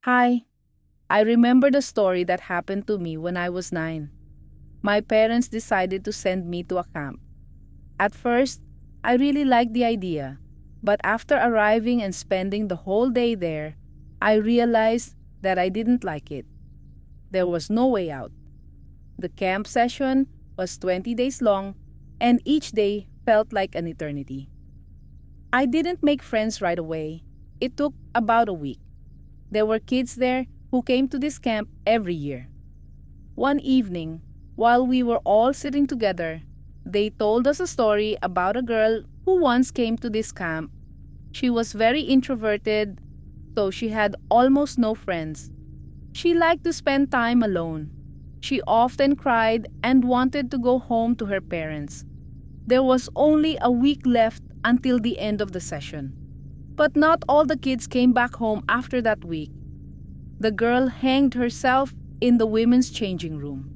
Hi, I remember the story that happened to me when I was 9. My parents decided to send me to a camp. At first, I really liked the idea, but after arriving and spending the whole day there, I realized that I didn't like it. There was no way out. The camp session was 20 days long, and each day felt like an eternity. I didn't make friends right away. It took about a week. There were kids there who came to this camp every year. One evening, while we were all sitting together, they told us a story about a girl who once came to this camp. She was very introverted, so she had almost no friends. She liked to spend time alone. She often cried and wanted to go home to her parents. There was only a week left until the end of the session. But not all the kids came back home after that week. The girl hanged herself in the women's changing room.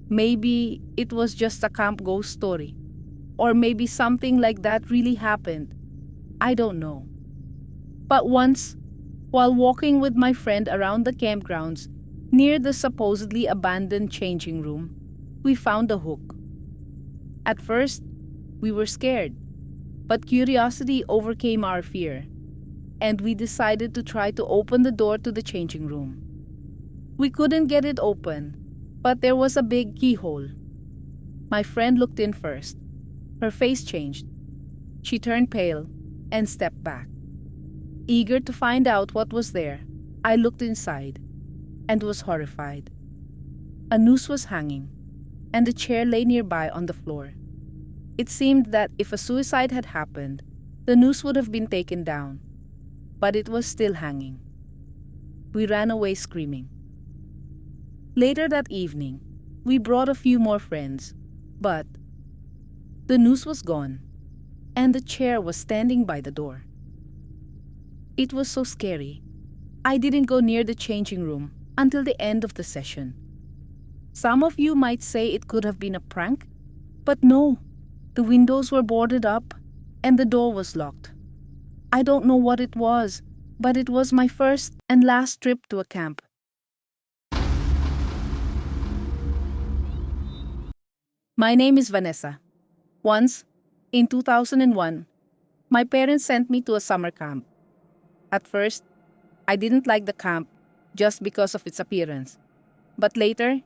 Maybe it was just a camp ghost story. Or maybe something like that really happened. I don't know. But once, while walking with my friend around the campgrounds near the supposedly abandoned changing room, we found a hook. At first, we were scared, but curiosity overcame our fear, and we decided to try to open the door to the changing room. We couldn't get it open, but there was a big keyhole. My friend looked in first. Her face changed. She turned pale and stepped back. Eager to find out what was there, I looked inside and was horrified. A noose was hanging, and a chair lay nearby on the floor. It seemed that if a suicide had happened, the noose would have been taken down, but it was still hanging. We ran away screaming. Later that evening, we brought a few more friends, but the noose was gone, and the chair was standing by the door. It was so scary. I didn't go near the changing room until the end of the session. Some of you might say it could have been a prank, but no. The windows were boarded up, and the door was locked. I don't know what it was, but it was my first and last trip to a camp. My name is Vanessa. Once, in 2001, my parents sent me to a summer camp. At first, I didn't like the camp just because of its appearance, but later,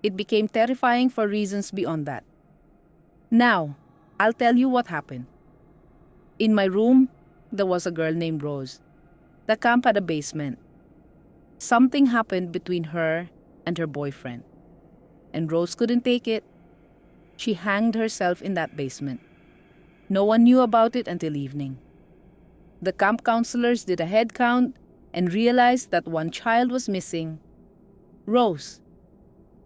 it became terrifying for reasons beyond that. Now, I'll tell you what happened. In my room, there was a girl named Rose. The camp had a basement. Something happened between her and her boyfriend, and Rose couldn't take it. She hanged herself in that basement. No one knew about it until evening. The camp counselors did a head count and realized that one child was missing, Rose.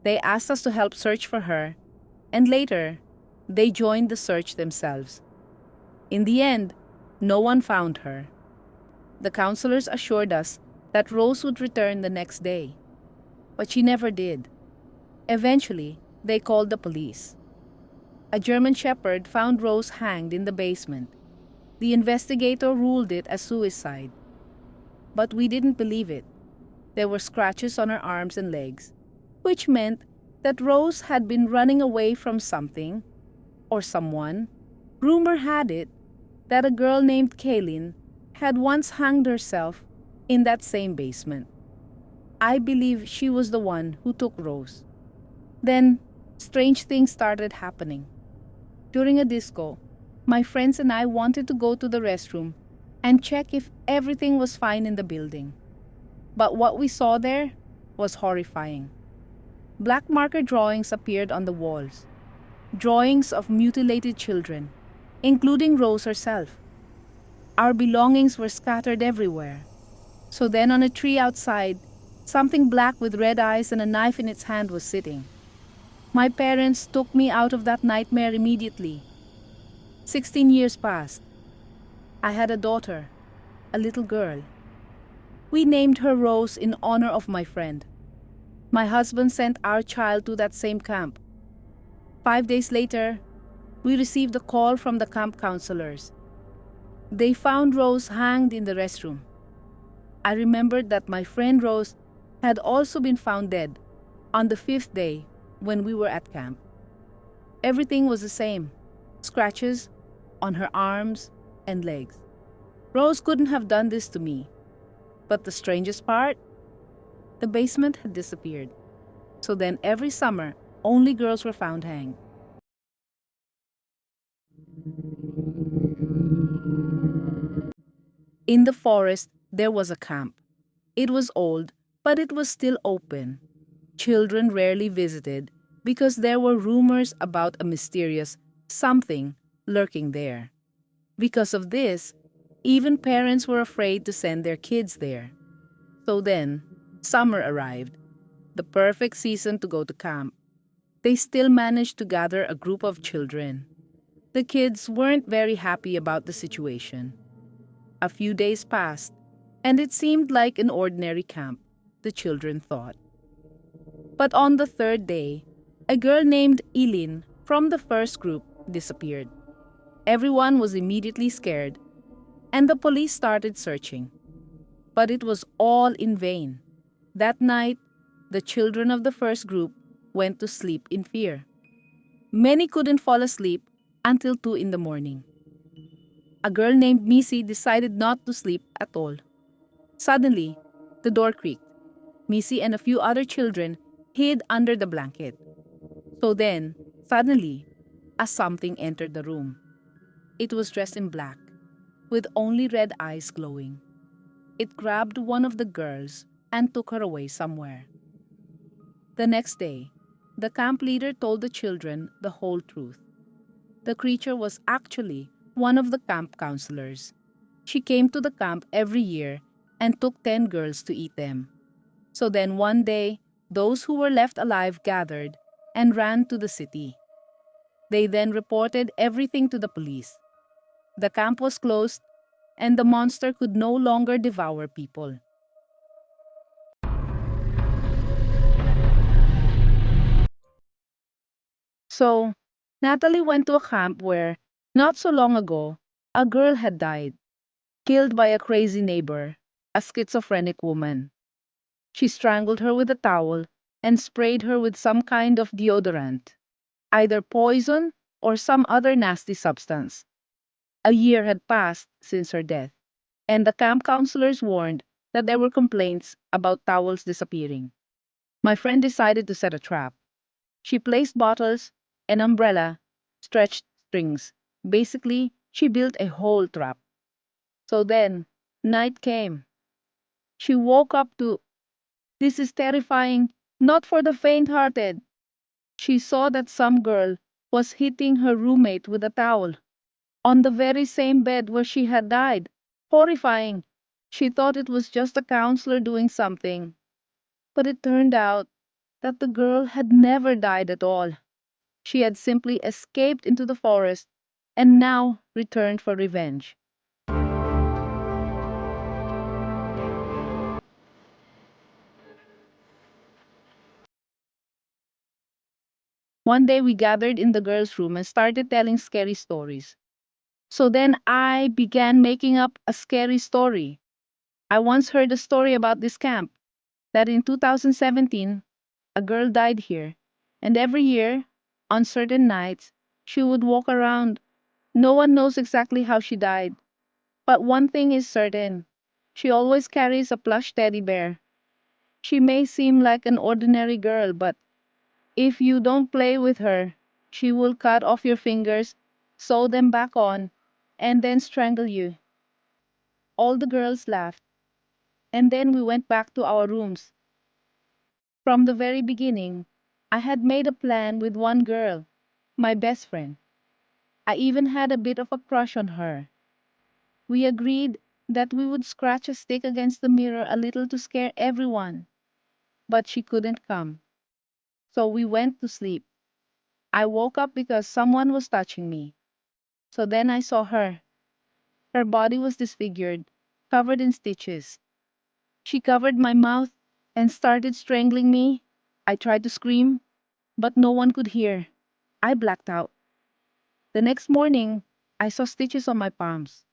They asked us to help search for her, and later, they joined the search themselves. In the end, no one found her. The counselors assured us that Rose would return the next day, but she never did. Eventually, they called the police. A German shepherd found Rose hanged in the basement. The investigator ruled it as suicide. But we didn't believe it. There were scratches on her arms and legs, which meant that Rose had been running away from something or someone. Rumor had it that a girl named Kaylin had once hanged herself in that same basement. I believe she was the one who took Rose. Then, strange things started happening. During a disco, my friends and I wanted to go to the restroom and check if everything was fine in the building. But what we saw there was horrifying. Black marker drawings appeared on the walls. Drawings of mutilated children, including Rose herself. Our belongings were scattered everywhere. So then on a tree outside, something black with red eyes and a knife in its hand was sitting. My parents took me out of that nightmare immediately. 16 years passed. I had a daughter, a little girl. We named her Rose in honor of my friend. My husband sent our child to that same camp. 5 days later, we received a call from the camp counselors. They found Rose hanged in the restroom. I remembered that my friend Rose had also been found dead on the fifth day when we were at camp. Everything was the same: scratches on her arms and legs. Rose couldn't have done this to me. But the strangest part? The basement had disappeared. So then every summer, only girls were found hanged. In the forest, there was a camp. It was old, but it was still open. Children rarely visited because there were rumors about a mysterious something lurking there. Because of this, even parents were afraid to send their kids there. So then, summer arrived, the perfect season to go to camp. They still managed to gather a group of children. The kids weren't very happy about the situation. A few days passed, and it seemed like an ordinary camp, the children thought. But on the third day, a girl named Eileen from the first group disappeared. Everyone was immediately scared, and the police started searching. But it was all in vain. That night, the children of the first group went to sleep in fear. Many couldn't fall asleep until 2 in the morning. A girl named Missy decided not to sleep at all. Suddenly, the door creaked. Missy and a few other children hid under the blanket. So then, suddenly, a something entered the room. It was dressed in black, with only red eyes glowing. It grabbed one of the girls and took her away somewhere. The next day, the camp leader told the children the whole truth. The creature was actually one of the camp counselors. She came to the camp every year and took 10 girls to eat them. So then one day, those who were left alive gathered and ran to the city. They then reported everything to the police. The camp was closed, and the monster could no longer devour people. So, Natalie went to a camp where, not so long ago, a girl had died, killed by a crazy neighbor, a schizophrenic woman. She strangled her with a towel and sprayed her with some kind of deodorant, either poison or some other nasty substance. A year had passed since her death, and the camp counselors warned that there were complaints about towels disappearing. My friend decided to set a trap. She placed bottles, an umbrella, stretched strings. Basically, she built a whole trap. So then, night came. She woke up to, "This is terrifying, not for the faint-hearted." She saw that some girl was hitting her roommate with a towel on the very same bed where she had died. Horrifying. She thought it was just a counselor doing something. But it turned out that the girl had never died at all. She had simply escaped into the forest and now returned for revenge. One day we gathered in the girls' room and started telling scary stories. So then I began making up a scary story. I once heard a story about this camp that in 2017 a girl died here, and every year, on certain nights, she would walk around. No one knows exactly how she died, but one thing is certain: she always carries a plush teddy bear. She may seem like an ordinary girl, but if you don't play with her, she will cut off your fingers, sew them back on, and then strangle you. All the girls laughed, and then we went back to our rooms. From the very beginning, I had made a plan with one girl, my best friend. I even had a bit of a crush on her. We agreed that we would scratch a stick against the mirror a little to scare everyone, but she couldn't come. So we went to sleep. I woke up because someone was touching me. So then I saw her. Her body was disfigured, covered in stitches. She covered my mouth and started strangling me. I tried to scream, but no one could hear. I blacked out. The next morning, I saw stitches on my palms.